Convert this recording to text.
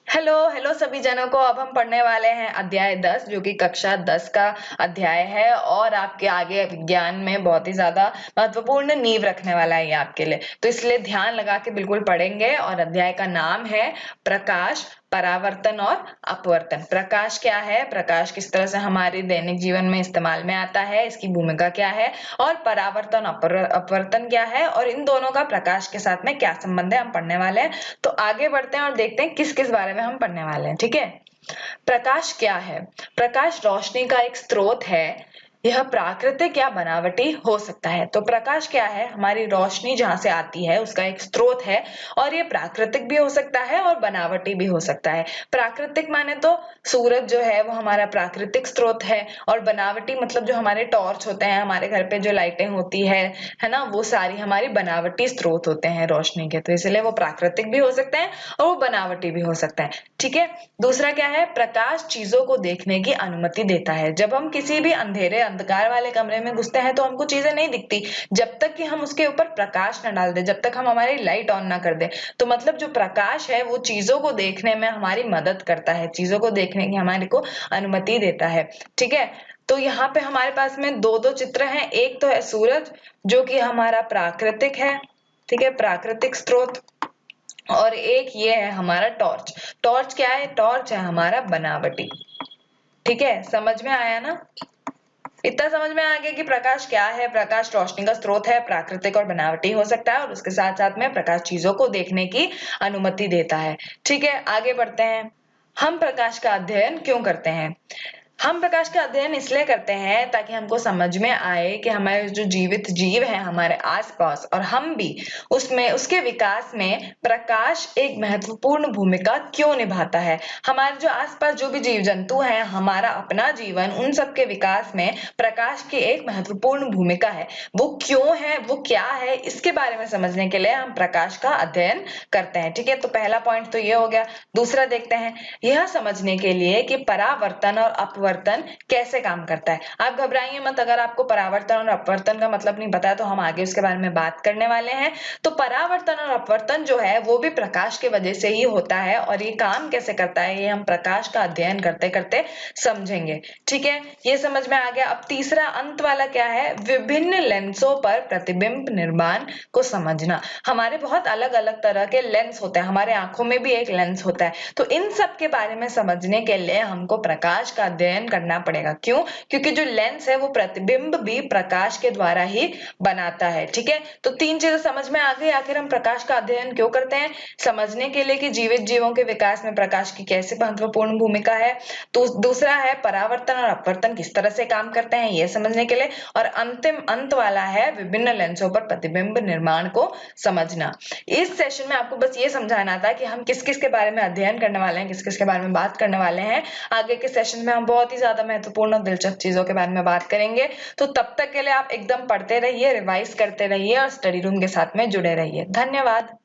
Hello hello सभी जनों को। अब हम पढ़ने वाले हैं अध्याय 10 जो कि कक्षा 10 का अध्याय है और आपके आगे विज्ञान में बहुत ही ज्यादा महत्वपूर्ण नींव रखने वाला है ये आपके लिए। तो इसलिए ध्यान लगा के बिल्कुल पढ़ेंगे। और अध्याय का नाम है प्रकाश, परावर्तन और अपवर्तन। प्रकाश क्या है, प्रकाश किस तरह से हमारे दैनिक जीवन में इस्तेमाल में आता है, इसकी भूमिका क्या है, और परावर्तन अपवर्तन क्या है, और इन दोनों का प्रकाश के साथ में क्या संबंध है, हम पढ़ने वाले हैं। तो आगे बढ़ते हैं और देखते हैं किस किस बारे में हम पढ़ने वाले हैं। ठीक है। प्रकाश क्या है? प्रकाश रोशनी का एक स्रोत है। यह प्राकृतिक या बनावटी हो सकता है। तो प्रकाश क्या है? हमारी रोशनी जहां से आती है उसका एक स्रोत है और ये प्राकृतिक भी हो सकता है और बनावटी भी हो सकता है। प्राकृतिक माने तो सूरज जो है वो हमारा प्राकृतिक स्रोत है, और बनावटी मतलब जो हमारे टॉर्च होते हैं, हमारे घर पे जो लाइटें होती है ना, वो सारी हमारी बनावटी स्रोत होते हैं रोशनी के। तो इसलिए वो प्राकृतिक भी हो सकते हैं और वो बनावटी भी हो सकते हैं। ठीक है। दूसरा क्या है? प्रकाश चीजों को देखने की अनुमति देता है। जब हम किसी भी अंधेरे अंधकार वाले कमरे में घुसते हैं तो हमको चीजें नहीं दिखती जब तक कि हम उसके ऊपर प्रकाश न डाल दें, जब तक हम हमारी लाइट ऑन ना कर दें। तो मतलब जो प्रकाश है वो चीजों को देखने में हमारी मदद करता है, चीजों को देखने की हमारे को अनुमति देता है। ठीक है। तो यहाँ पे हमारे पास में दो दो चित्र हैं। एक तो है सूरज जो कि हमारा प्राकृतिक है, ठीक है, प्राकृतिक स्रोत। और एक ये है हमारा टॉर्च। टॉर्च क्या है? टॉर्च है हमारा बनावटी। ठीक है, समझ में आया ना? इतना समझ में आ गया कि प्रकाश क्या है। प्रकाश रोशनी का स्रोत है, प्राकृतिक और बनावटी हो सकता है, और उसके साथ साथ में प्रकाश चीजों को देखने की अनुमति देता है। ठीक है, आगे बढ़ते हैं। हम प्रकाश का अध्ययन क्यों करते हैं? हम प्रकाश का अध्ययन इसलिए करते हैं ताकि हमको समझ में आए कि हमारे जो जीवित जीव हैं हमारे आसपास और हम भी उसमें, उसके विकास में प्रकाश एक महत्वपूर्ण भूमिका क्यों निभाता है। हमारे जो आसपास जो भी जीव जंतु हैं, हमारा अपना जीवन, उन सब के विकास में प्रकाश की एक महत्वपूर्ण भूमिका है। वो क्यों है, वो क्या है, इसके बारे में समझने के लिए हम प्रकाश का अध्ययन करते हैं। ठीक है, तो पहला पॉइंट तो ये हो गया। दूसरा देखते हैं, यह समझने के लिए कि परावर्तन और अपवर्तन कैसे काम करता है। आप घबराइए मत, अगर आपको परावर्तन और अपवर्तन का मतलब नहीं पता है तो हम आगे उसके बारे में बात करने वाले हैं। तो परावर्तन और अपवर्तन जो है वो भी प्रकाश की वजह से ही होता है, और ये काम कैसे करता है ये हम प्रकाश का अध्ययन करते करते समझेंगे। ठीक है, ये समझ में आ गया। अब तीसरा अंत वाला क्या है? विभिन्न लेंसों पर प्रतिबिंब निर्माण को समझना। हमारे बहुत अलग अलग तरह के लेंस होते हैं, हमारे आंखों में भी एक लेंस होता है। तो इन सब के बारे में समझने के लिए हमको प्रकाश का अध्ययन करना पड़ेगा। क्यों? क्योंकि जो लेंस है वो प्रतिबिंब भी प्रकाश के द्वारा ही बनाता है। ठीक है, तो तीन चीजें समझ में आ गई। आखिर हम प्रकाश का अध्ययन क्यों करते हैं? समझने के लिए कि जीवित जीवों के विकास में प्रकाश की कैसे महत्वपूर्ण भूमिका है। तो दूसरा है परावर्तन और अपवर्तन किस तरह से काम करते हैं ये समझने के लिए। और अंतिम अंत वाला है विभिन्न लेंसों पर प्रतिबिंब निर्माण को समझना। इस सेशन में आपको बस ये समझाना था कि हम किस किस के बारे में अध्ययन करने वाले हैं, किस किस के बारे में बात करने वाले हैं। आगे के सेशन में हम बहुत ही ज्यादा महत्वपूर्ण और दिलचस्प चीजों के बारे में बात करेंगे। तो तब तक के लिए आप एकदम पढ़ते रहिए, रिवाइज करते रहिए और स्टडी रूम के साथ में जुड़े रहिए। धन्यवाद।